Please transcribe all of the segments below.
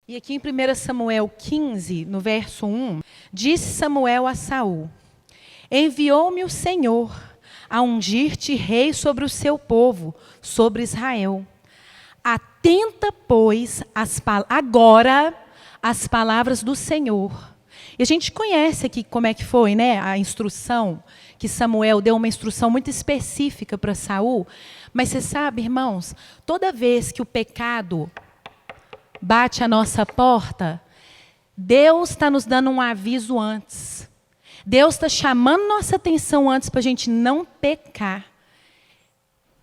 E aqui em 1 Samuel 15, no verso 1, disse Samuel a Saul: enviou-me o Senhor a ungir-te rei sobre o seu povo, sobre Israel. Atenta, pois, agora as palavras do Senhor. E a gente conhece aqui como é que foi, né? A instrução, que Samuel deu uma instrução muito específica para Saul. Mas você sabe, irmãos, toda vez que o pecado bate a nossa porta, Deus está nos dando um aviso antes. Deus está chamando nossa atenção antes para a gente não pecar.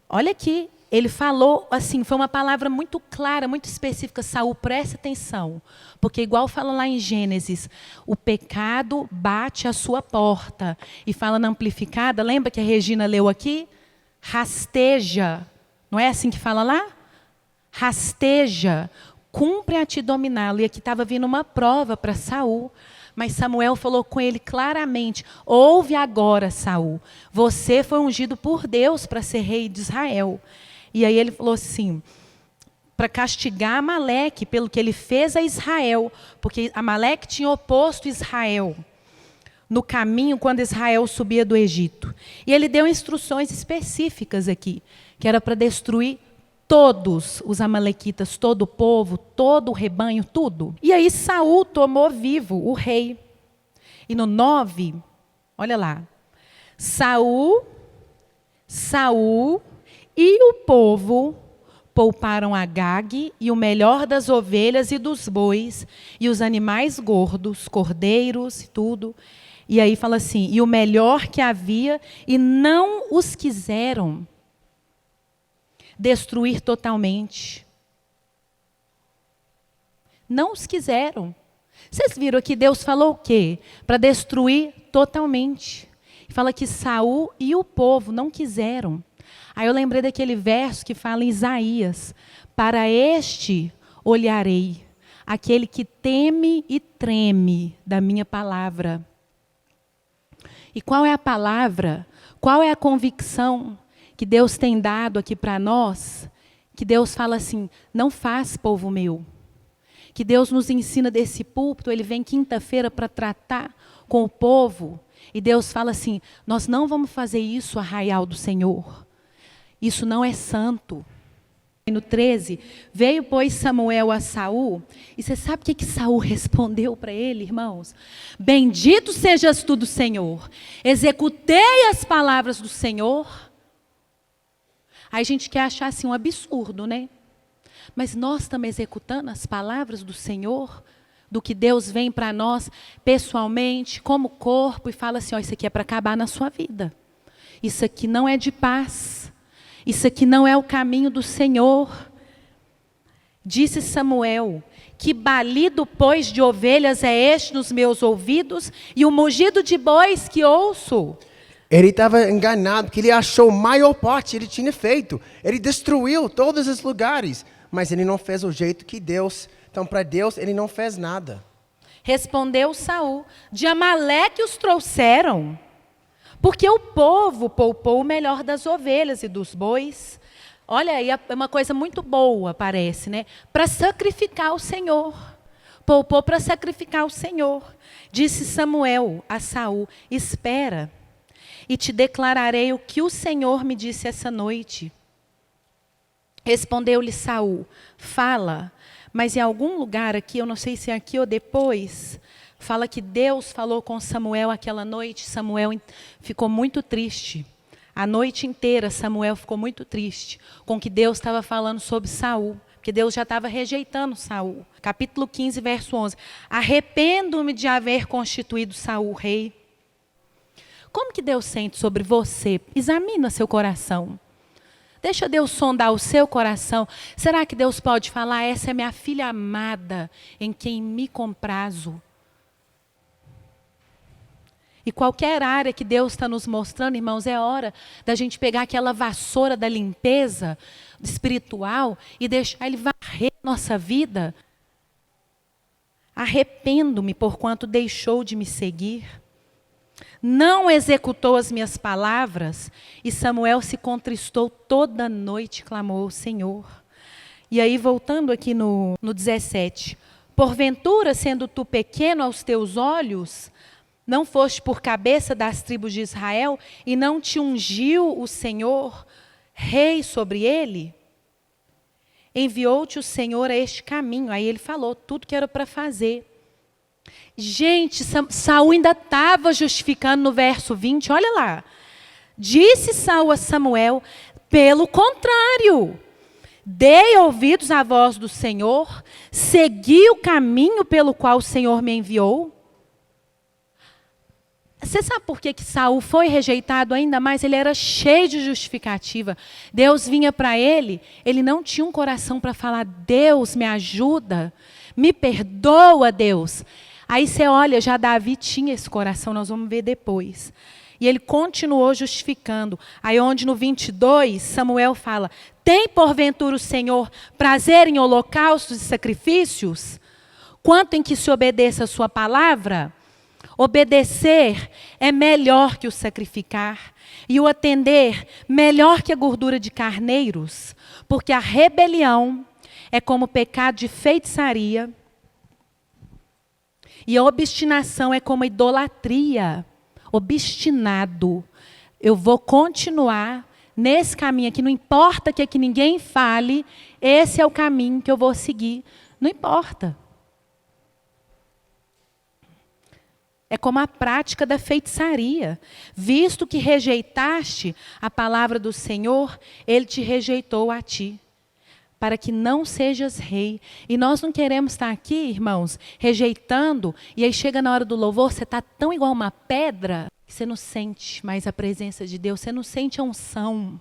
Olha aqui, ele falou assim, foi uma palavra muito clara, muito específica. Saul, presta atenção, porque igual fala lá em Gênesis, o pecado bate a sua porta. E fala na amplificada, lembra que a Regina leu aqui? Rasteja, não é assim que fala lá? Rasteja, cumpre a te dominá-lo. E aqui estava vindo uma prova para Saul. Mas Samuel falou com ele claramente: ouve agora, Saul, você foi ungido por Deus para ser rei de Israel. E aí ele falou assim, para castigar Amaleque pelo que ele fez a Israel, porque Amaleque tinha oposto Israel no caminho quando Israel subia do Egito. E ele deu instruções específicas aqui, que era para destruir todos os amalequitas, todo o povo, todo o rebanho, tudo. E aí Saul tomou vivo o rei. E no 9, olha lá. Saul e o povo pouparam Agag e o melhor das ovelhas e dos bois, e os animais gordos, cordeiros e tudo. E aí fala assim, e o melhor que havia, e não os quiseram destruir totalmente. Não os quiseram. Vocês viram aqui, Deus falou o quê? Para destruir totalmente. Fala que Saul e o povo não quiseram. Aí eu lembrei daquele verso que fala em Isaías: para este olharei, aquele que teme e treme da minha palavra. E qual é a palavra? Qual é a convicção que Deus tem dado aqui para nós? Que Deus fala assim: não faz, povo meu. Que Deus nos ensina desse púlpito, ele vem quinta-feira para tratar com o povo. E Deus fala assim: nós não vamos fazer isso, arraial do Senhor. Isso não é santo. E no 13, veio, pois, Samuel a Saul. E você sabe o que Saul respondeu para ele, irmãos? Bendito sejas tu do Senhor. Executei as palavras do Senhor. Aí a gente quer achar assim um absurdo, né? Mas nós estamos executando as palavras do Senhor, do que Deus vem para nós pessoalmente, como corpo, e fala assim: ó, isso aqui é para acabar na sua vida. Isso aqui não é de paz. Isso aqui não é o caminho do Senhor. Disse Samuel: que balido, pois, de ovelhas é este nos meus ouvidos, e o mugido de bois que ouço? Ele estava enganado, porque ele achou a maior parte ele tinha feito. Ele destruiu todos os lugares, mas ele não fez o jeito que Deus. Então, para Deus, ele não fez nada. Respondeu Saul: de Amaleque os trouxeram, porque o povo poupou o melhor das ovelhas e dos bois. Olha aí, é uma coisa muito boa, parece, né? Para sacrificar o Senhor. Poupou para sacrificar o Senhor. Disse Samuel a Saul: espera, e te declararei o que o Senhor me disse essa noite. Respondeu-lhe Saul: fala. Mas em algum lugar aqui, eu não sei se é aqui ou depois, fala que Deus falou com Samuel aquela noite. Samuel ficou muito triste. A noite inteira Samuel ficou muito triste com o que Deus estava falando sobre Saul. Porque Deus já estava rejeitando Saul. Capítulo 15, verso 11. Arrependo-me de haver constituído Saul rei. Como que Deus sente sobre você? Examina seu coração. Deixa Deus sondar o seu coração. Será que Deus pode falar: essa é minha filha amada, em quem me comprazo? E qualquer área que Deus está nos mostrando, irmãos, é hora da gente pegar aquela vassoura da limpeza espiritual e deixar Ele varrer nossa vida. Arrependo-me porquanto deixou de me seguir. Não executou as minhas palavras, e Samuel se contristou toda noite, clamou ao Senhor. E aí, voltando aqui no 17. Porventura, sendo tu pequeno aos teus olhos, não foste por cabeça das tribos de Israel, e não te ungiu o Senhor, rei sobre ele? Enviou-te o Senhor a este caminho. Aí ele falou tudo que era para fazer. Gente, Saul ainda estava justificando no verso 20, olha lá. Disse Saul a Samuel, pelo contrário, dei ouvidos à voz do Senhor, segui o caminho pelo qual o Senhor me enviou. Você sabe por que Saul foi rejeitado ainda mais? Ele era cheio de justificativa. Deus vinha para ele não tinha um coração para falar, Deus me ajuda, me perdoa, Deus. Aí você olha, já Davi tinha esse coração, nós vamos ver depois. E ele continuou justificando. Aí onde no 22, Samuel fala, tem porventura o Senhor prazer em holocaustos e sacrifícios? Quanto em que se obedeça a sua palavra? Obedecer é melhor que o sacrificar, e o atender melhor que a gordura de carneiros, porque a rebelião é como o pecado de feitiçaria, e a obstinação é como a idolatria. Obstinado, eu vou continuar nesse caminho aqui, não importa que aqui ninguém fale, esse é o caminho que eu vou seguir, não importa. É como a prática da feitiçaria. Visto que rejeitaste a palavra do Senhor, Ele te rejeitou a ti, para que não sejas rei. E nós não queremos estar aqui, irmãos, rejeitando, e aí chega na hora do louvor, você está tão igual uma pedra, que você não sente mais a presença de Deus, você não sente a unção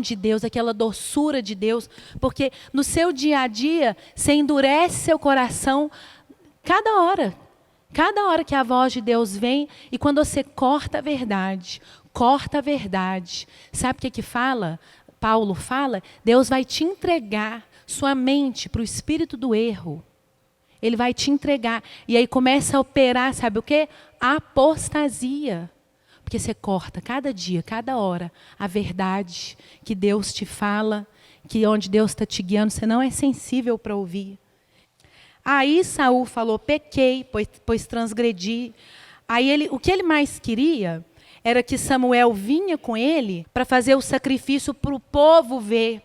de Deus, aquela doçura de Deus, porque no seu dia a dia, você endurece seu coração cada hora que a voz de Deus vem, e quando você corta a verdade, sabe o que fala? Paulo fala, Deus vai te entregar sua mente para o espírito do erro. Ele vai te entregar, e aí começa a operar, sabe o quê? Apostasia. Porque você corta cada dia, cada hora, a verdade que Deus te fala, que onde Deus está te guiando, você não é sensível para ouvir. Aí Saul falou, pequei, pois transgredi. Aí o que ele mais queria era que Samuel vinha com ele para fazer o sacrifício para o povo ver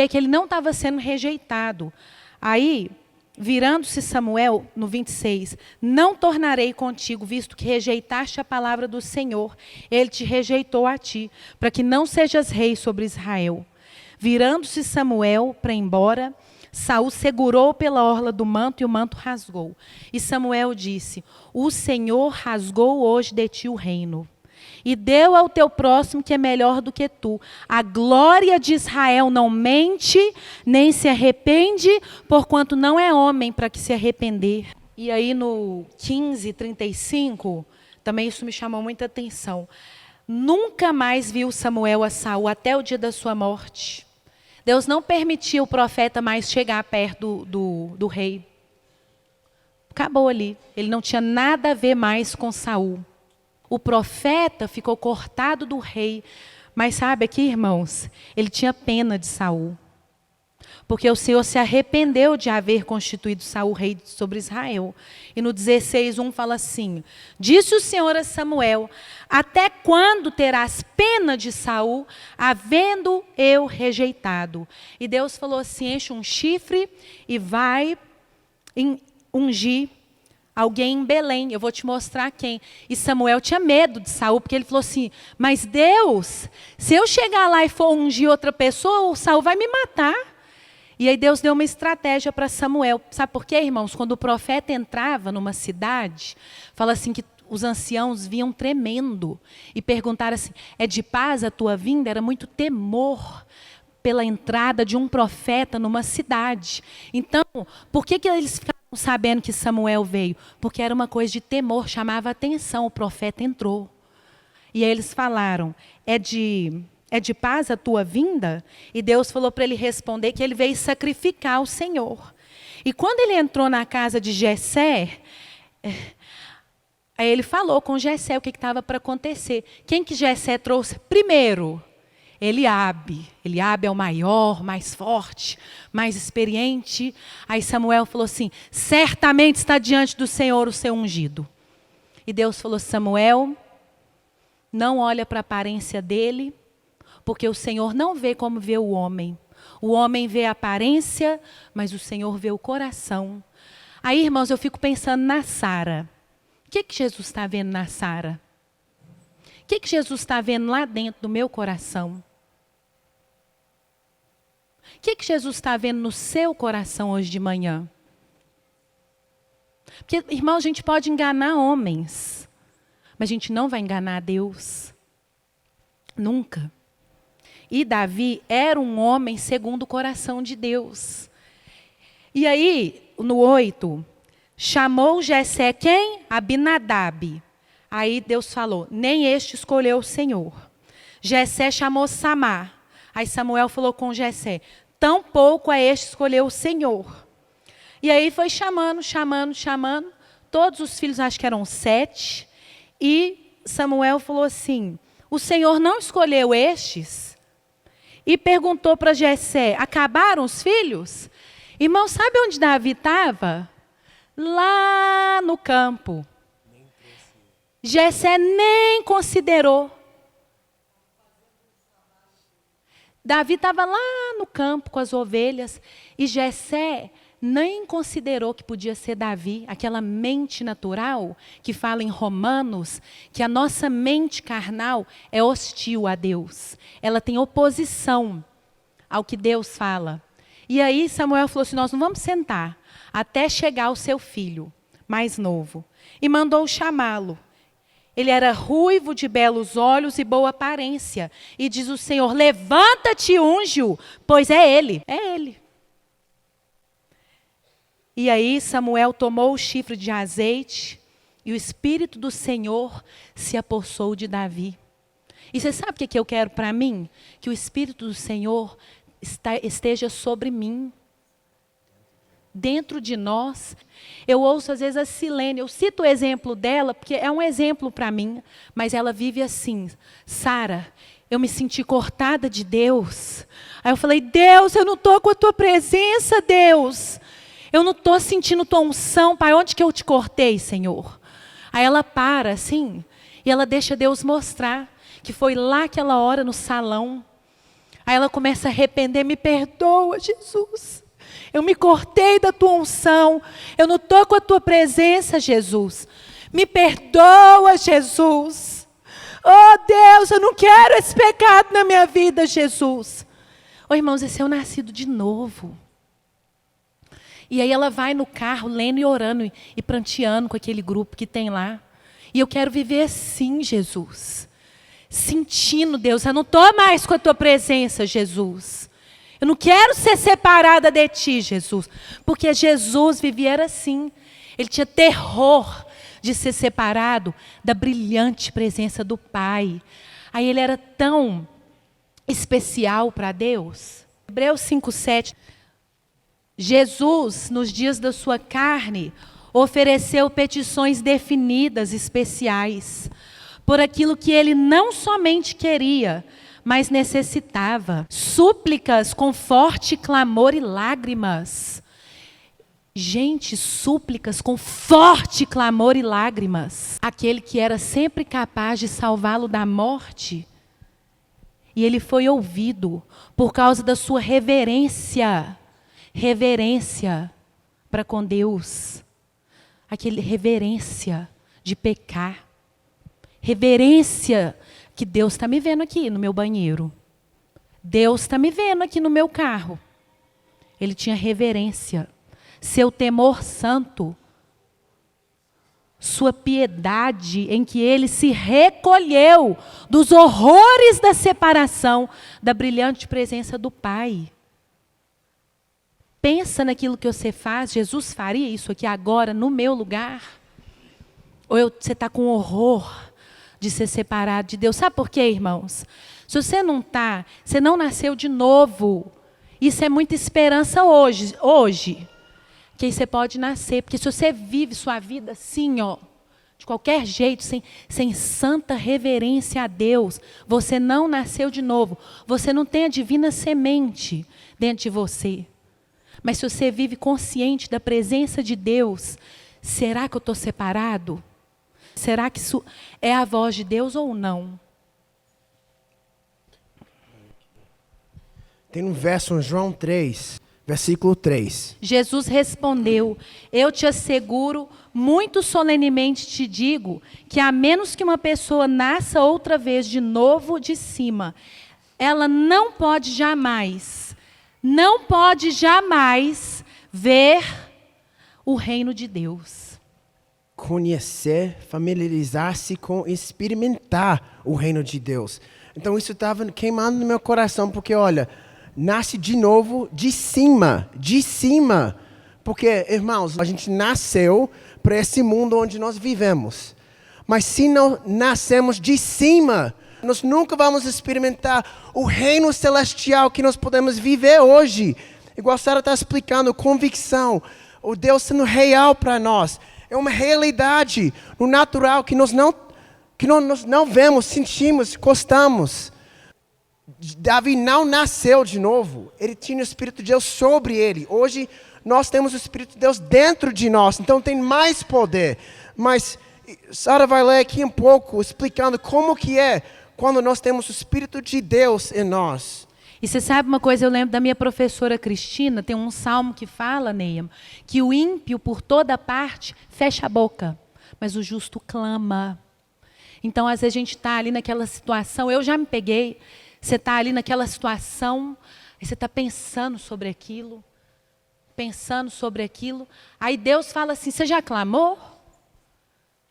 que ele não estava sendo rejeitado. Aí, virando-se Samuel, no 26, não tornarei contigo, visto que rejeitaste a palavra do Senhor, ele te rejeitou a ti, para que não sejas rei sobre Israel. Virando-se Samuel para ir embora, Saul segurou pela orla do manto e o manto rasgou. E Samuel disse, o Senhor rasgou hoje de ti o reino, e deu ao teu próximo que é melhor do que tu. A glória de Israel não mente, nem se arrepende, porquanto não é homem para que se arrepender. E aí no 15:35, também isso me chamou muita atenção. Nunca mais viu Samuel a Saul até o dia da sua morte. Deus não permitiu o profeta mais chegar perto do rei. Acabou ali. Ele não tinha nada a ver mais com Saul. O profeta ficou cortado do rei. Mas sabe aqui, irmãos, ele tinha pena de Saul. Porque o Senhor se arrependeu de haver constituído Saul rei sobre Israel. E no 16:1 fala assim, disse o Senhor a Samuel, até quando terás pena de Saul, havendo eu rejeitado? E Deus falou assim, enche um chifre e vai ungir alguém em Belém, eu vou te mostrar quem. E Samuel tinha medo de Saul, porque ele falou assim, mas Deus, se eu chegar lá e for ungir outra pessoa, o Saul vai me matar. E aí Deus deu uma estratégia para Samuel. Sabe por quê, irmãos? Quando o profeta entrava numa cidade, fala assim que os anciãos vinham tremendo e perguntaram assim, é de paz a tua vinda? Era muito temor pela entrada de um profeta numa cidade. Então, por que eles ficaram sabendo que Samuel veio? Porque era uma coisa de temor, chamava a atenção, o profeta entrou. E aí eles falaram, é de paz a tua vinda? E Deus falou para ele responder que ele veio sacrificar o Senhor. E quando ele entrou na casa de Jessé, aí ele falou com Jessé o que estava para acontecer. Quem que Jessé trouxe? Primeiro, Eliabe. Eliabe é o maior, mais forte, mais experiente. Aí Samuel falou assim, certamente está diante do Senhor o seu ungido. E Deus falou, Samuel, não olha para a aparência dele, porque o Senhor não vê como vê o homem. O homem vê a aparência, mas o Senhor vê o coração. Aí, irmãos, eu fico pensando na Sara. O que Jesus está vendo na Sara? O que Jesus está vendo lá dentro do meu coração? O que Jesus está vendo no seu coração hoje de manhã? Porque, irmão, a gente pode enganar homens, mas a gente não vai enganar Deus. Nunca. E Davi era um homem segundo o coração de Deus. E aí, no 8, chamou Jessé quem? Abinadab. Aí Deus falou, nem este escolheu o Senhor. Jessé chamou Samar. Aí Samuel falou com Jessé, tampouco a este escolheu o Senhor. E aí foi chamando. Todos os filhos, acho que eram 7. E Samuel falou assim, o Senhor não escolheu estes? E perguntou para Jessé, acabaram os filhos? Irmão, sabe onde Davi estava? Lá no campo. Jessé nem considerou. Davi estava lá no campo com as ovelhas e Jessé nem considerou que podia ser Davi, aquela mente natural que fala em Romanos, que a nossa mente carnal é hostil a Deus. Ela tem oposição ao que Deus fala. E aí Samuel falou assim, nós não vamos sentar até chegar o seu filho mais novo. E mandou chamá-lo. Ele era ruivo, de belos olhos e boa aparência. E diz o Senhor, levanta-te, unge-o, pois é ele. É ele. E aí Samuel tomou o chifre de azeite e o Espírito do Senhor se apossou de Davi. E você sabe o que eu quero para mim? Que o Espírito do Senhor esteja sobre mim. Dentro de nós. Eu ouço às vezes a Silene, eu cito o exemplo dela, porque é um exemplo para mim, mas ela vive assim, Sara, eu me senti cortada de Deus. Aí eu falei, Deus, eu não estou com a tua presença, Deus. Eu não estou sentindo tua unção, Pai, onde que eu te cortei, Senhor? Aí ela para assim, e ela deixa Deus mostrar, que foi lá aquela hora no salão. Aí ela começa a arrepender, me perdoa, Jesus. Eu me cortei da tua unção. Eu não estou com a tua presença, Jesus. Me perdoa, Jesus. Oh, Deus, eu não quero esse pecado na minha vida, Jesus. Oh, irmãos, esse é o nascido de novo. E aí ela vai no carro, lendo e orando e pranteando com aquele grupo que tem lá. E eu quero viver assim, Jesus. Sentindo, Deus, eu não estou mais com a tua presença, Jesus. Eu não quero ser separada de ti, Jesus. Porque Jesus vivia assim. Ele tinha terror de ser separado da brilhante presença do Pai. Aí ele era tão especial para Deus. Hebreus 5:7. Jesus, nos dias da sua carne, ofereceu petições definidas, especiais, por aquilo que ele não somente queria, mas necessitava. Súplicas com forte clamor e lágrimas. Gente, súplicas com forte clamor e lágrimas. Aquele que era sempre capaz de salvá-lo da morte. E ele foi ouvido por causa da sua reverência. Reverência para com Deus. Aquele reverência de pecar. Reverência que Deus está me vendo aqui no meu banheiro. Deus está me vendo aqui no meu carro. Ele tinha reverência. Seu temor santo. Sua piedade em que ele se recolheu dos horrores da separação da brilhante presença do Pai. Pensa naquilo que você faz. Jesus faria isso aqui agora no meu lugar? Ou você está com horror de ser separado de Deus? Sabe por quê, irmãos? Se você não está, você não nasceu de novo. Isso é muita esperança hoje. Que aí você pode nascer. Porque se você vive sua vida assim, ó, de qualquer jeito, sem santa reverência a Deus, você não nasceu de novo. Você não tem a divina semente dentro de você. Mas se você vive consciente da presença de Deus, será que eu estou separado? Será que isso é a voz de Deus ou não? Tem um verso em João 3, versículo 3. Jesus respondeu: eu te asseguro, muito solenemente te digo, que a menos que uma pessoa nasça outra vez de novo de cima, ela não pode jamais ver o reino de Deus. Conhecer, familiarizar-se com, experimentar o reino de Deus. Então isso estava queimando no meu coração, porque olha, nasce de novo de cima. Porque, irmãos, a gente nasceu para esse mundo onde nós vivemos. Mas se não nascemos de cima, nós nunca vamos experimentar o reino celestial que nós podemos viver hoje. Igual a Sara está explicando, convicção, o Deus sendo real para nós. É uma realidade no natural que nós não vemos, sentimos, gostamos. Davi não nasceu de novo. Ele tinha o Espírito de Deus sobre ele. Hoje nós temos o Espírito de Deus dentro de nós. Então tem mais poder. Mas Sara vai ler aqui um pouco, explicando como que é quando nós temos o Espírito de Deus em nós. E você sabe uma coisa, eu lembro da minha professora Cristina, tem um salmo que fala, Neema, que o ímpio por toda parte fecha a boca, mas o justo clama. Então, às vezes a gente está ali naquela situação, eu já me peguei, você está ali naquela situação, aí você está pensando sobre aquilo, aí Deus fala assim, você já clamou?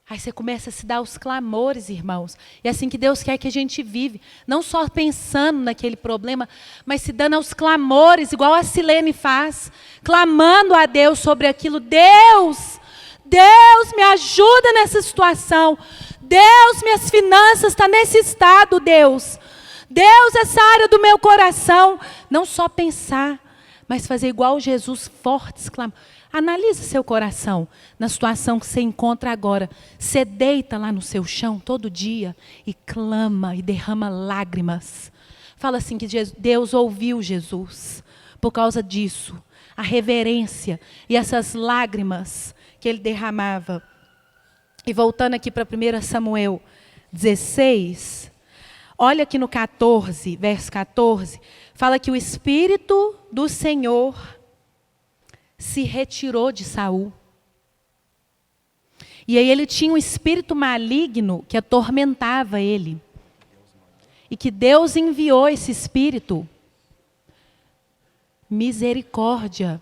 Aí você começa a se dar os clamores, irmãos. E é assim que Deus quer que a gente vive. Não só pensando naquele problema, mas se dando aos clamores, igual a Silene faz. Clamando a Deus sobre aquilo. Deus, me ajuda nessa situação. Deus, minhas finanças estão nesse estado, Deus. Deus, essa área do meu coração. Não só pensar, mas fazer igual Jesus, fortes clamores. Analisa seu coração na situação que você encontra agora. Você deita lá no seu chão todo dia e clama e derrama lágrimas. Fala assim que Deus ouviu Jesus por causa disso. A reverência e essas lágrimas que ele derramava. E voltando aqui para 1 Samuel 16, olha aqui no 14, verso 14, fala que o Espírito do Senhor se retirou de Saul. E aí ele tinha um espírito maligno que atormentava ele. E que Deus enviou esse espírito. Misericórdia.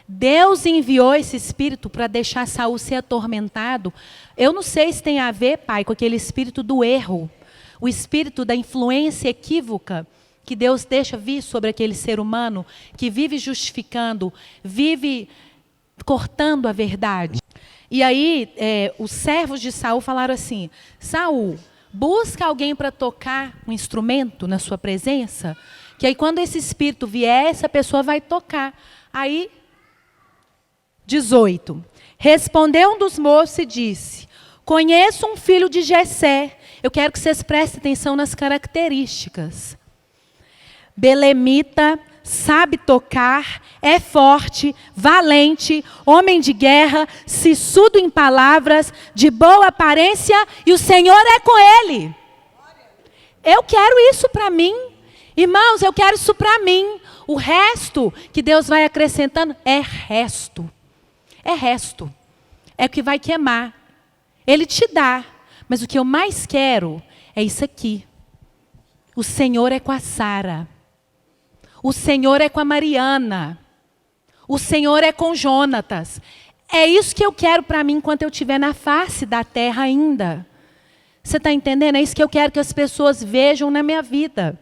Deus enviou esse espírito para deixar Saul ser atormentado. Eu não sei se tem a ver, pai, com aquele espírito do erro. O espírito da influência equívoca que Deus deixa vir sobre aquele ser humano que vive justificando, vive cortando a verdade. E aí, os servos de Saul falaram assim, Saul, busca alguém para tocar um instrumento na sua presença, que aí quando esse espírito vier, essa pessoa vai tocar. Aí, 18, respondeu um dos moços e disse, conheço um filho de Jessé, eu quero que vocês prestem atenção nas características. Belemita, sabe tocar, é forte, valente, homem de guerra, sisudo em palavras, de boa aparência, e o Senhor é com ele. Eu quero isso para mim. Irmãos, eu quero isso para mim. O resto que Deus vai acrescentando é resto. É resto. É o que vai queimar. Ele te dá. Mas o que eu mais quero é isso aqui. O Senhor é com a Sara. O Senhor é com a Mariana. O Senhor é com Jonatas. É isso que eu quero para mim enquanto eu estiver na face da terra ainda. Você está entendendo? É isso que eu quero que as pessoas vejam na minha vida.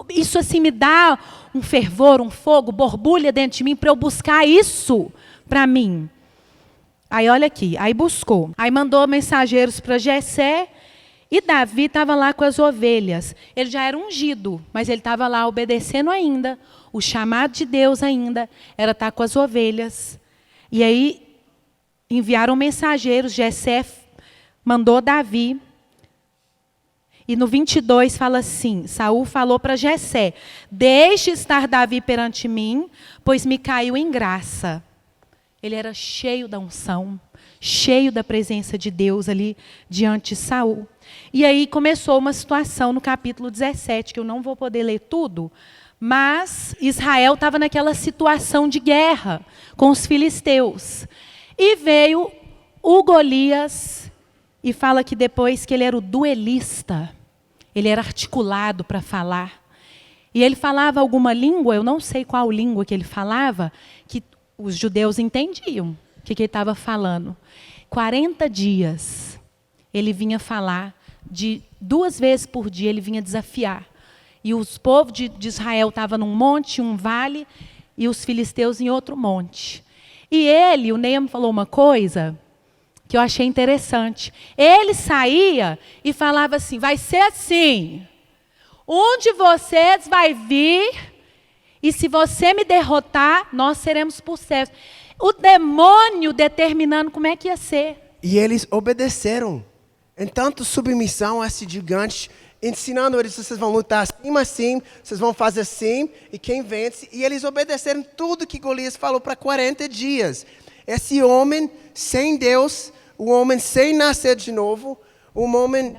Isso assim me dá um fervor, um fogo, borbulha dentro de mim para eu buscar isso para mim. Aí olha aqui, aí buscou. Aí mandou mensageiros para Jessé. E Davi estava lá com as ovelhas. Ele já era ungido, mas ele estava lá obedecendo ainda. O chamado de Deus ainda era estar com as ovelhas. E aí, enviaram mensageiros, Jessé mandou Davi. E no 22 fala assim, Saul falou para Jessé, deixe estar Davi perante mim, pois me caiu em graça. Ele era cheio da unção, cheio da presença de Deus ali diante de Saul. E aí começou uma situação no capítulo 17, que eu não vou poder ler tudo, mas Israel estava naquela situação de guerra com os filisteus. E veio o Golias, e fala que depois que ele era o duelista, ele era articulado para falar. E ele falava alguma língua, eu não sei qual língua que ele falava, que os judeus entendiam o que ele estava falando. 40 dias ele vinha falar, 2 vezes por dia ele vinha desafiar. E os povos de Israel estavam num monte, um vale, e os filisteus em outro monte. E ele, o Neemias falou uma coisa que eu achei interessante. Ele saía e falava assim, vai ser assim, um de vocês vai vir, e se você me derrotar, nós seremos possessos. O demônio determinando como é que ia ser. E eles obedeceram. Em tanto submissão a esse gigante, ensinando eles, vocês vão lutar assim, vocês vão fazer assim, e quem vence. E eles obedeceram tudo que Golias falou para 40 dias. Esse homem sem Deus, o homem sem nascer de novo, um homem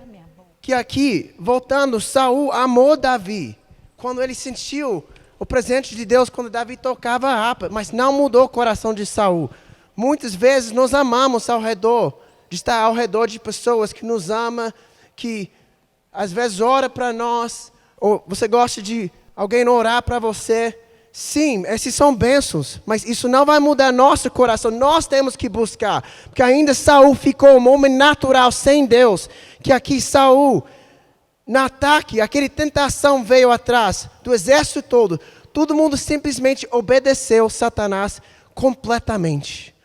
que aqui, voltando, Saul amou Davi. Quando ele sentiu o presente de Deus, quando Davi tocava a harpa, mas não mudou o coração de Saul. Muitas vezes nós amamos ao redor, de estar ao redor de pessoas que nos amam, que às vezes ora para nós, ou você gosta de alguém orar para você. Sim, esses são bênçãos, mas isso não vai mudar nosso coração. Nós temos que buscar, porque ainda Saul ficou um homem natural sem Deus, que aqui Saul, no ataque, aquela tentação veio atrás do exército todo mundo simplesmente obedeceu Satanás completamente.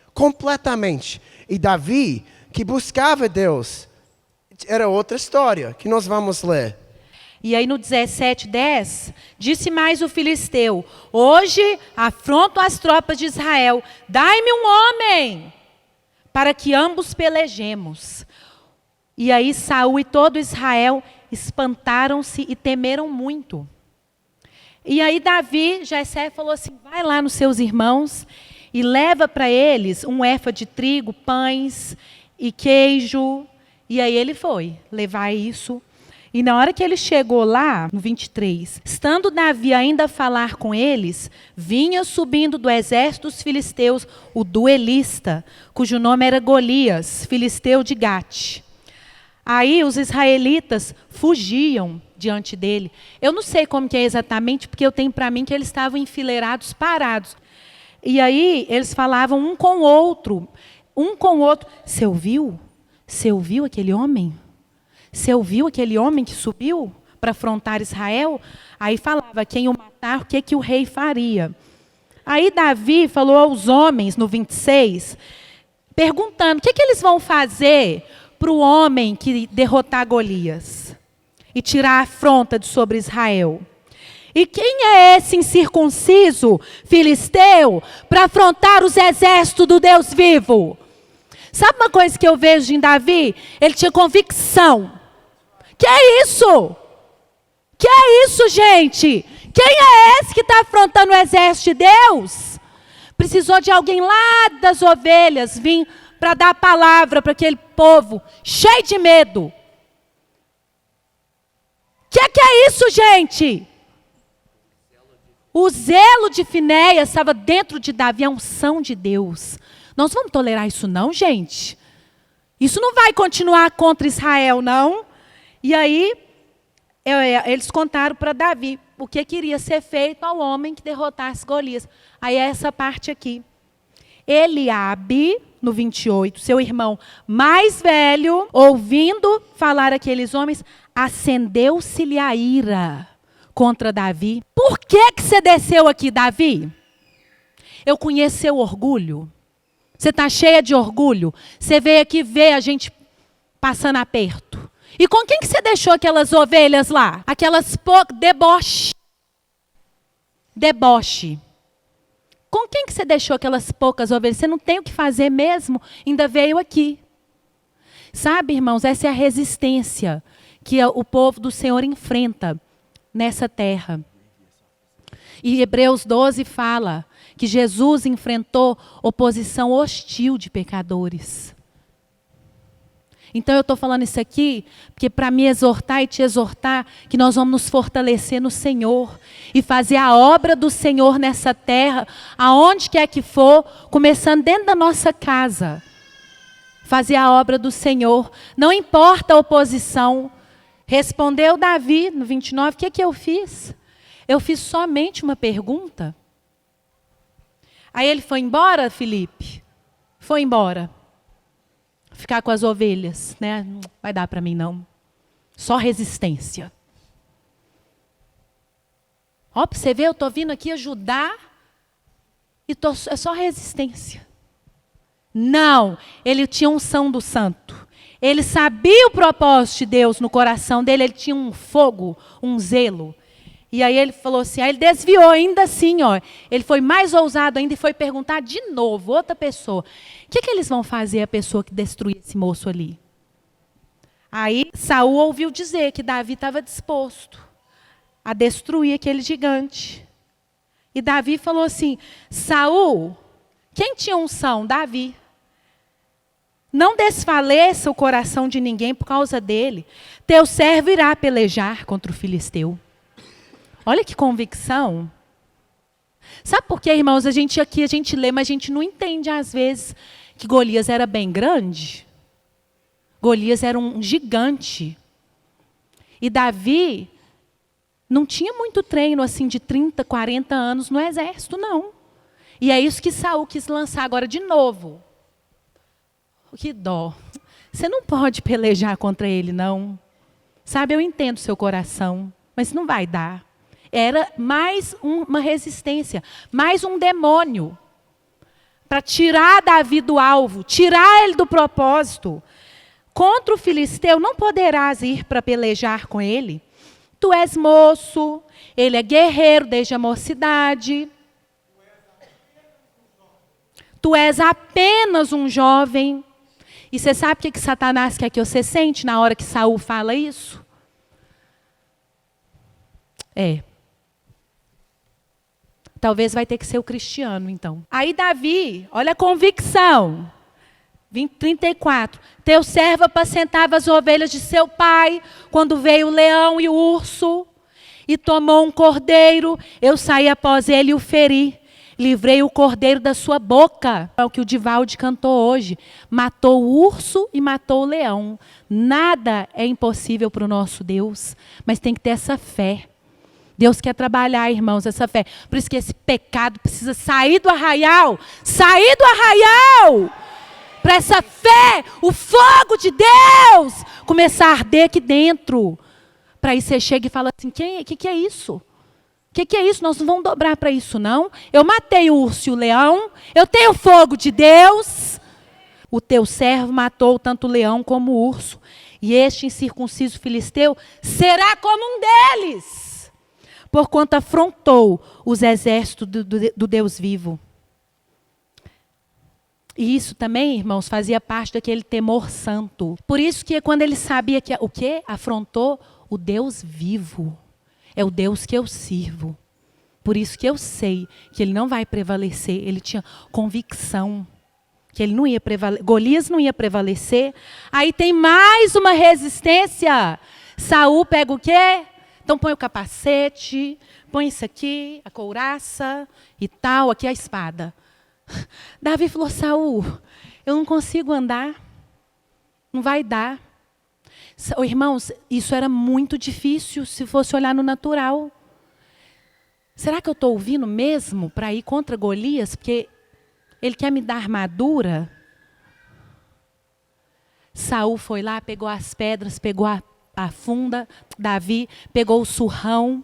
E Davi, que buscava Deus, era outra história que nós vamos ler. E aí no 17:10, disse mais o filisteu, hoje afronto as tropas de Israel, dai-me um homem, para que ambos pelejemos. E aí Saul e todo Israel espantaram-se e temeram muito. E aí Davi, Jessé falou assim, vai lá nos seus irmãos e leva para eles um efa de trigo, pães e queijo. E aí ele foi levar isso. E na hora que ele chegou lá, no 23, estando Davi ainda a falar com eles, vinha subindo do exército dos filisteus o duelista, cujo nome era Golias, filisteu de Gate. Aí os israelitas fugiam diante dele. Eu não sei como que é exatamente, porque eu tenho para mim que eles estavam enfileirados, parados. E aí eles falavam um com o outro. Você ouviu? Você ouviu aquele homem? Você ouviu aquele homem que subiu para afrontar Israel? Aí falava, quem o matar, o que o rei faria? Aí Davi falou aos homens, no 26, perguntando, o que eles vão fazer para o homem que derrotar Golias e tirar a afronta de sobre Israel? E quem é esse incircunciso filisteu para afrontar os exércitos do Deus vivo? Sabe uma coisa que eu vejo em Davi? Ele tinha convicção. Que é isso? Que é isso, gente? Quem é esse que está afrontando o exército de Deus? Precisou de alguém lá das ovelhas vir para dar a palavra para aquele povo cheio de medo. Que é isso, gente? O zelo de Finéias estava dentro de Davi, a unção de Deus. Nós vamos tolerar isso não, gente? Isso não vai continuar contra Israel, não. E aí, eles contaram para Davi o que queria ser feito ao homem que derrotasse Golias. Aí é essa parte aqui. Eliabe, no 28, seu irmão mais velho, ouvindo falar aqueles homens, acendeu-se-lhe a ira contra Davi. Por que você desceu aqui, Davi? Eu conheço seu orgulho. Você está cheia de orgulho. Você veio aqui ver a gente passando aperto. E com quem que você deixou aquelas ovelhas lá? Aquelas deboche. com quem que você deixou aquelas poucas ovelhas? Você não tem o que fazer mesmo? Ainda veio aqui. Sabe, irmãos, essa é a resistência que o povo do Senhor enfrenta nessa terra. E Hebreus 12 fala que Jesus enfrentou oposição hostil de pecadores. Então eu estou falando isso aqui porque para me exortar e te exortar que nós vamos nos fortalecer no Senhor e fazer a obra do Senhor nessa terra, aonde quer que for, começando dentro da nossa casa. Fazer a obra do Senhor, não importa a oposição. Respondeu Davi no 29, o que eu fiz? Eu fiz somente uma pergunta. Aí ele foi embora, Felipe? Foi embora. Ficar com as ovelhas, né? Não vai dar para mim, não. Só resistência. Ó, para você ver, eu estou vindo aqui ajudar e é só resistência. Não, ele tinha unção do santo. Ele sabia o propósito de Deus no coração dele, ele tinha um fogo, um zelo. E aí ele falou assim, aí ele desviou ainda assim, ó. Ele foi mais ousado ainda e foi perguntar de novo, outra pessoa. O que eles vão fazer a pessoa que destruir esse moço ali? Aí Saul ouviu dizer que Davi estava disposto a destruir aquele gigante. E Davi falou assim, Saul, quem tinha unção? Davi. Não desfaleça o coração de ninguém por causa dele. Teu servo irá pelejar contra o filisteu. Olha que convicção. Sabe por quê, irmãos? A gente lê, mas a gente não entende às vezes que Golias era bem grande. Golias era um gigante. E Davi não tinha muito treino assim de 30, 40 anos no exército, não. E é isso que Saul quis lançar agora de novo. Que dó. Você não pode pelejar contra ele, não. Sabe, eu entendo o seu coração, mas não vai dar. Era mais uma resistência, mais um demônio. Para tirar Davi do alvo, tirar ele do propósito. Contra o filisteu não poderás ir para pelejar com ele. Tu és moço, ele é guerreiro desde a mocidade. Tu és apenas um jovem. E você sabe o que Satanás quer que você sente na hora que Saul fala isso? Talvez vai ter que ser o Cristiano, então. Aí Davi, olha a convicção. 34. Teu servo apacentava as ovelhas de seu pai, quando veio o leão e o urso, e tomou um cordeiro, eu saí após ele e o feri. Livrei o cordeiro da sua boca. É o que o Divaldi cantou hoje. Matou o urso e matou o leão. Nada é impossível para o nosso Deus, mas tem que ter essa fé. Deus quer trabalhar, irmãos, essa fé. Por isso que esse pecado precisa sair do arraial. Sair do arraial! Para essa fé, o fogo de Deus, começar a arder aqui dentro. Para aí você chega e fala assim, o que é isso? O que é isso? Nós não vamos dobrar para isso, não. Eu matei o urso e o leão. Eu tenho o fogo de Deus. O teu servo matou tanto o leão como o urso. E este incircunciso filisteu será como um deles. Porquanto afrontou os exércitos do Deus vivo. E isso também, irmãos, fazia parte daquele temor santo. Por isso que quando ele sabia que o quê? Afrontou o Deus vivo. É o Deus que eu sirvo. Por isso que eu sei que ele não vai prevalecer. Ele tinha convicção que ele não ia prevalecer. Golias não ia prevalecer. Aí tem mais uma resistência. Saul pega o quê? Então põe o capacete, põe isso aqui, a couraça e tal, aqui a espada. Davi falou, Saul, eu não consigo andar, não vai dar. Irmãos, isso era muito difícil se fosse olhar no natural. Será que eu estou ouvindo mesmo para ir contra Golias? Porque ele quer me dar armadura? Saul foi lá, pegou as pedras, pegou a funda, Davi pegou o surrão.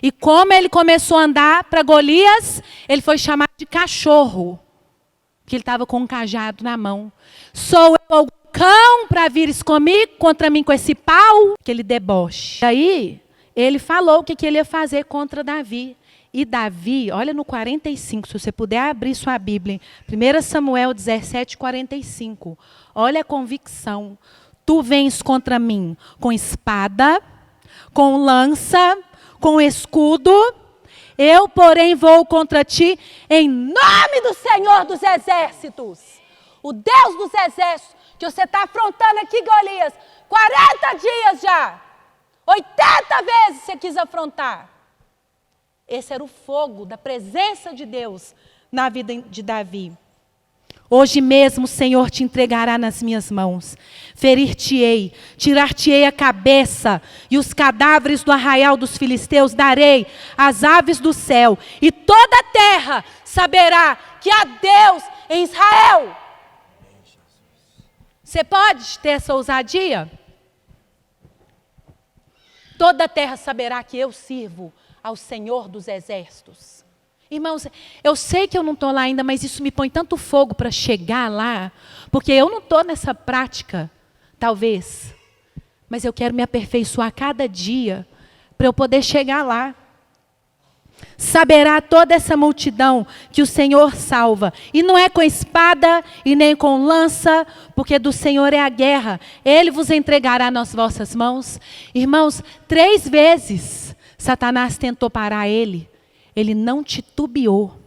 E como ele começou a andar para Golias, ele foi chamado de cachorro. Porque ele estava com um cajado na mão. Sou eu algum cão para vires comigo, contra mim com esse pau? Aquele deboche. Aí, ele falou o que ele ia fazer contra Davi. e Davi, olha no 45, se você puder abrir sua Bíblia, 1 Samuel 17, 45. Olha a convicção. Tu vens contra mim com espada, com lança, com escudo. Eu, porém, vou contra ti em nome do Senhor dos Exércitos. O Deus dos Exércitos, que você está afrontando aqui, Golias, 40 dias já. 80 vezes você quis afrontar. Esse era o fogo da presença de Deus na vida de Davi. Hoje mesmo o Senhor te entregará nas minhas mãos. Ferir-te-ei, tirar-te-ei a cabeça, e os cadáveres do arraial dos filisteus darei às aves do céu, e toda a terra saberá que há Deus em Israel. Você pode ter essa ousadia? Toda a terra saberá que eu sirvo ao Senhor dos Exércitos. Irmãos, eu sei que eu não estou lá ainda, mas isso me põe tanto fogo para chegar lá, porque eu não estou nessa prática, talvez, mas eu quero me aperfeiçoar cada dia para eu poder chegar lá. Saberá toda essa multidão que o Senhor salva, e não é com espada e nem com lança, porque do Senhor é a guerra. Ele vos entregará nas vossas mãos. Irmãos, 3 vezes Satanás tentou parar ele. Ele não titubeou.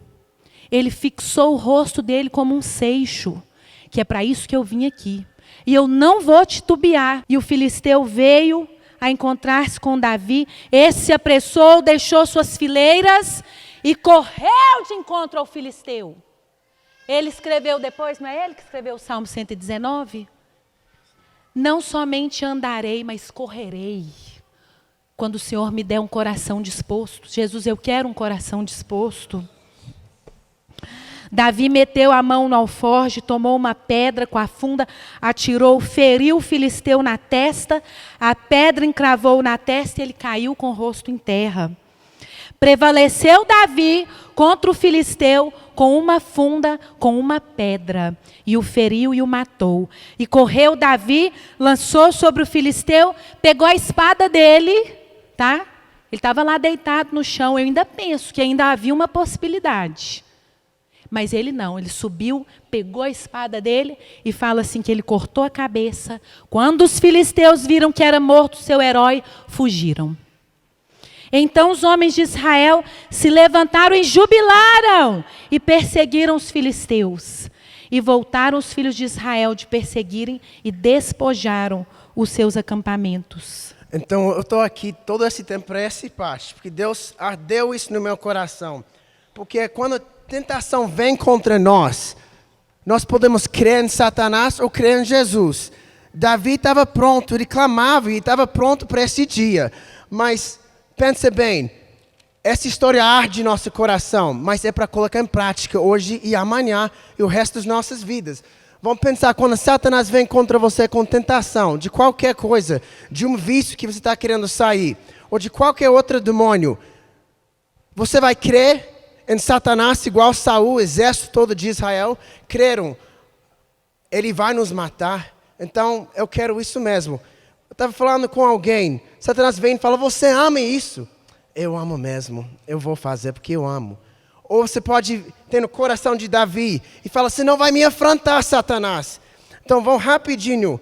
Ele fixou o rosto dele como um seixo, que é para isso que eu vim aqui. E eu não vou titubear. E o filisteu veio a encontrar-se com Davi. Esse se apressou, deixou suas fileiras e correu de encontro ao filisteu. Ele escreveu depois, não é ele que escreveu o Salmo 119? Não somente andarei, mas correrei. Quando o Senhor me der um coração disposto. Jesus, eu quero um coração disposto. Davi meteu a mão no alforje, tomou uma pedra com a funda, atirou, feriu o filisteu na testa, a pedra encravou na testa e ele caiu com o rosto em terra. Prevaleceu Davi contra o filisteu com uma funda, com uma pedra, e o feriu e o matou. E correu Davi, lançou sobre o filisteu, pegou a espada dele, tá? Ele estava lá deitado no chão. Eu ainda penso que ainda havia uma possibilidade. Mas ele não, ele subiu, pegou a espada dele e fala assim que ele cortou a cabeça. Quando os filisteus viram que era morto seu herói, fugiram. Então os homens de Israel se levantaram e jubilaram e perseguiram os filisteus. E voltaram os filhos de Israel de perseguirem e despojaram os seus acampamentos. Então eu estou aqui todo esse tempo para essa parte, porque Deus ardeu isso no meu coração. Porque quando a tentação vem contra nós, nós podemos crer em Satanás ou crer em Jesus. Davi estava pronto, ele clamava e estava pronto para esse dia. Mas pense bem, essa história arde em nosso coração, mas é para colocar em prática hoje e amanhã e o resto das nossas vidas. Vamos pensar, quando Satanás vem contra você com tentação, de qualquer coisa, de um vício que você está querendo sair, ou de qualquer outro demônio, você vai crer em Satanás igual Saul, o exército todo de Israel, creram, ele vai nos matar. Então, eu quero isso mesmo. Eu estava falando com alguém, Satanás vem e fala, você ama isso? Eu amo mesmo, eu vou fazer porque eu amo. Ou você pode ter no coração de Davi e fala, você não vai me afrontar, Satanás. Então vamos rapidinho,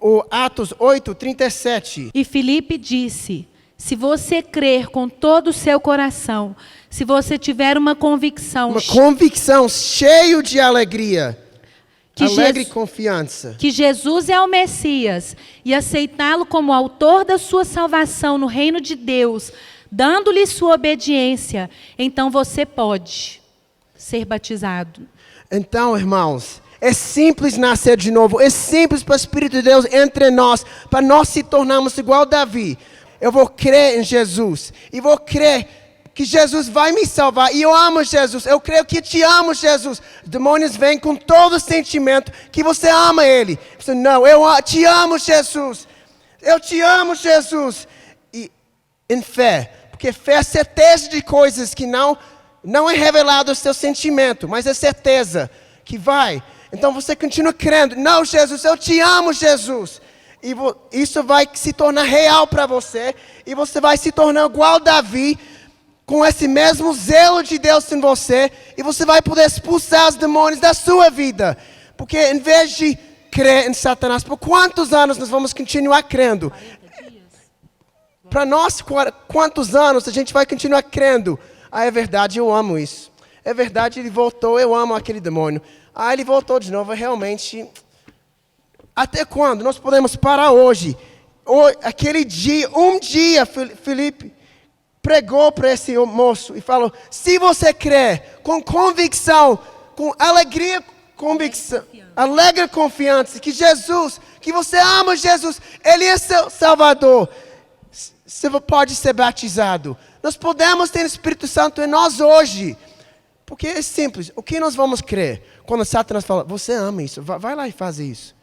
o Atos 8:37. E Filipe disse, se você crer com todo o seu coração, se você tiver uma convicção cheio de alegria, alegre confiança, que Jesus é o Messias, e aceitá-lo como autor da sua salvação no reino de Deus, dando-lhe sua obediência, então você pode ser batizado. Então, irmãos, é simples nascer de novo, é simples para o Espírito de Deus entre nós, para nós se tornarmos igual a Davi. Eu vou crer em Jesus, e vou crer que Jesus vai me salvar, e eu amo Jesus, eu creio que te amo, Jesus. Demônios vêm com todo o sentimento que você ama Ele. Você, não, eu te amo, Jesus, eu te amo, Jesus. E em fé, porque fé é certeza de coisas que não é revelado o seu sentimento, mas é certeza que vai. Então você continua crendo, não, Jesus, eu te amo, Jesus. E isso vai se tornar real para você, e você vai se tornar igual a Davi, com esse mesmo zelo de Deus em você, e você vai poder expulsar os demônios da sua vida. Porque em vez de crer em Satanás, por quantos anos nós vamos continuar crendo? Para nós, quantos anos a gente vai continuar crendo? Ah, é verdade, eu amo isso. É verdade, ele voltou, eu amo aquele demônio. Ah, ele voltou de novo, realmente. Até quando? Nós podemos parar hoje. Aquele dia, um dia, Felipe pregou para esse moço e falou: se você crê com convicção, com alegria, convicção, alegre confiança que Jesus, que você ama Jesus, Ele é seu Salvador, você pode ser batizado. Nós podemos ter o Espírito Santo em nós hoje. Porque é simples. O que nós vamos crer quando Satanás fala: você ama isso, vai lá e faz isso.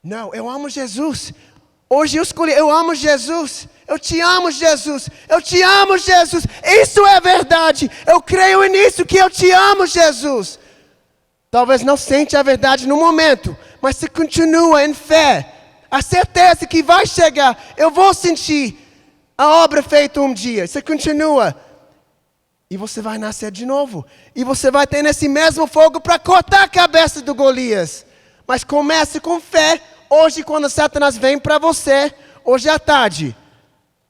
Não, eu amo Jesus. Hoje eu escolhi, eu amo Jesus. Eu te amo, Jesus. Eu te amo, Jesus. Isso é verdade. Eu creio nisso, que eu te amo, Jesus. Talvez não sente a verdade no momento, mas se continua em fé, a certeza que vai chegar, eu vou sentir a obra feita um dia. Você continua. E você vai nascer de novo. E você vai ter esse mesmo fogo para cortar a cabeça do Golias. Mas comece com fé. Hoje, quando Satanás vem para você, hoje à tarde,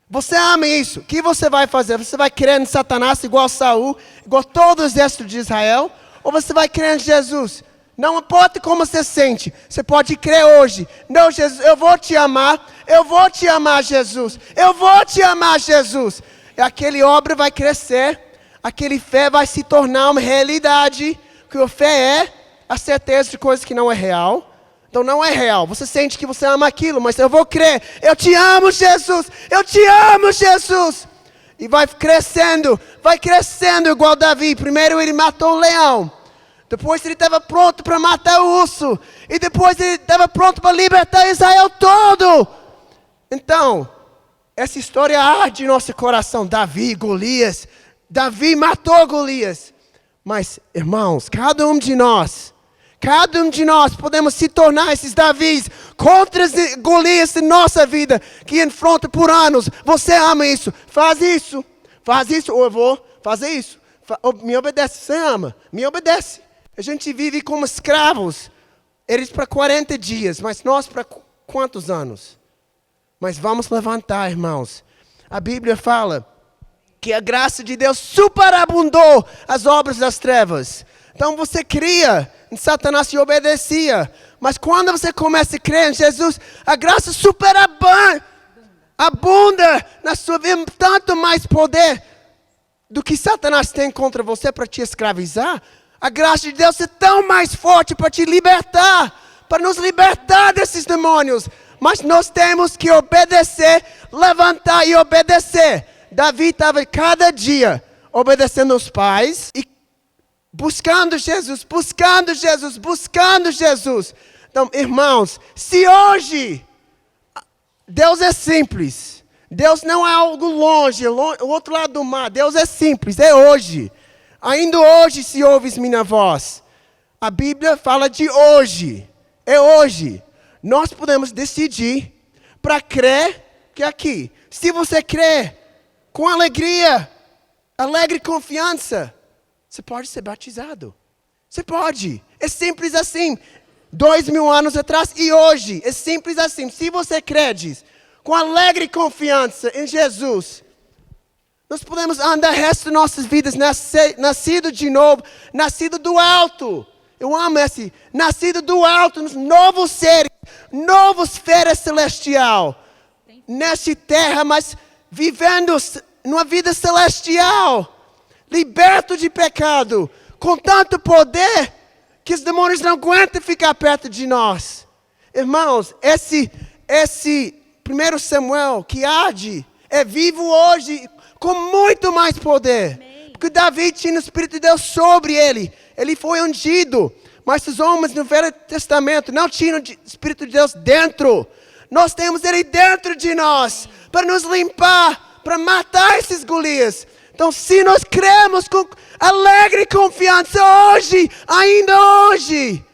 você ama isso. O que você vai fazer? Você vai crer em Satanás igual Saul, igual todo o exército de Israel? Ou você vai crer em Jesus? Não importa como você sente, você pode crer hoje. Não, Jesus, eu vou te amar. Eu vou te amar, Jesus. Eu vou te amar, Jesus. E aquele obra vai crescer. Aquele fé vai se tornar uma realidade. Porque a fé é a certeza de coisas que não é real. Então não é real. Você sente que você ama aquilo, mas eu vou crer. Eu te amo, Jesus. Eu te amo, Jesus. E vai crescendo igual Davi. Primeiro ele matou o leão. Depois ele estava pronto para matar o urso. E depois ele estava pronto para libertar Israel todo. Então, essa história arde em nosso coração. Davi, Golias. Davi matou Golias. Mas, irmãos, cada um de nós podemos se tornar esses Davis contra Golias em nossa vida, que enfrenta por anos. Você ama isso, faz isso, ou eu vou fazer isso. Me obedece, você ama, me obedece. A gente vive como escravos, eles para 40 dias, mas nós para quantos anos? Mas vamos levantar, irmãos. A Bíblia fala que a graça de Deus superabundou as obras das trevas. Então você cria em Satanás e obedecia. Mas quando você começa a crer em Jesus, a graça abunda na sua vida. Tanto mais poder do que Satanás tem contra você para te escravizar. A graça de Deus é tão mais forte para te libertar. Para nos libertar desses demônios. Mas nós temos que obedecer, levantar e obedecer. Davi estava cada dia obedecendo os pais e buscando Jesus. Então, irmãos, se hoje, Deus é simples. Deus não é algo longe, o outro lado do mar. Deus é simples, é hoje. Ainda hoje se ouves minha voz. A Bíblia fala de hoje. É hoje. Nós podemos decidir para crer que aqui. Se você crer com alegria, alegre confiança, você pode ser batizado. Você pode. É simples assim. 2000 anos atrás e hoje. É simples assim. Se você crê com alegre confiança em Jesus, nós podemos andar o resto de nossas vidas nascido de novo, nascido do alto. Eu amo esse. Nascido do alto, novos seres, nova esfera celestial. Nesta terra, mas vivendo numa vida celestial. Liberto de pecado, com tanto poder que os demônios não aguentam ficar perto de nós. Irmãos, esse 1 Samuel que arde é vivo hoje com muito mais poder. Amém. Porque Davi tinha o Espírito de Deus sobre ele. Ele foi ungido. Mas os homens no Velho Testamento não tinham o Espírito de Deus dentro. Nós temos ele dentro de nós para nos limpar, para matar esses Golias. Então, se nós cremos com alegre confiança hoje, ainda hoje,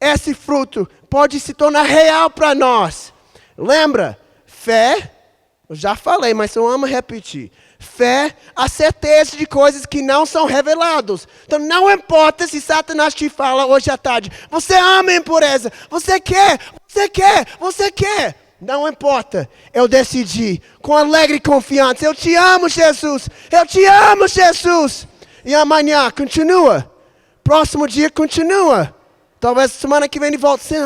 esse fruto pode se tornar real para nós. Lembra? Fé, Eu já falei, mas eu amo repetir. Fé, a certeza de coisas que não são reveladas. Então não importa se Satanás te fala hoje à tarde, você ama a impureza, você quer. Não importa, eu decidi com alegre confiança, eu te amo, Jesus. E amanhã continua, próximo dia continua. Talvez semana que vem de volta, você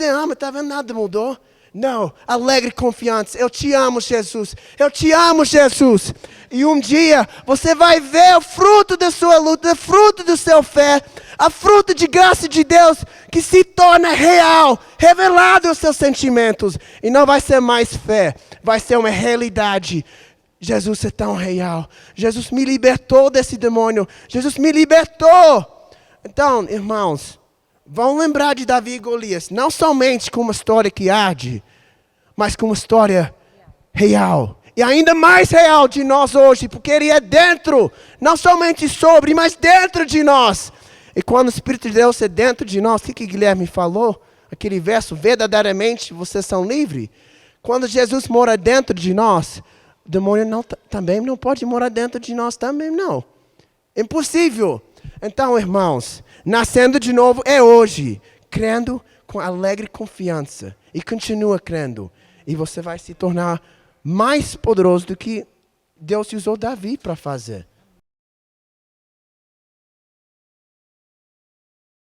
ama, tá vendo, nada mudou. Não, alegre confiança, eu te amo, Jesus. E um dia você vai ver o fruto da sua luta, o fruto do seu fé, a fruta de graça de Deus que se torna real, revelado aos seus sentimentos. E não vai ser mais fé, vai ser uma realidade. Jesus é tão real. Jesus me libertou desse demônio. Jesus me libertou. Então, irmãos, vão lembrar de Davi e Golias, não somente com uma história que arde, mas com uma história real. E ainda mais real de nós hoje, porque ele é dentro, não somente sobre, mas dentro de nós. E quando o Espírito de Deus é dentro de nós, o que Guilherme falou? Aquele verso, verdadeiramente vocês são livres. Quando Jesus mora dentro de nós, o demônio também não pode morar dentro de nós também, não. Impossível. Então, irmãos, nascendo de novo é hoje, crendo com alegre confiança. E continua crendo. E você vai se tornar mais poderoso do que Deus usou Davi para fazer.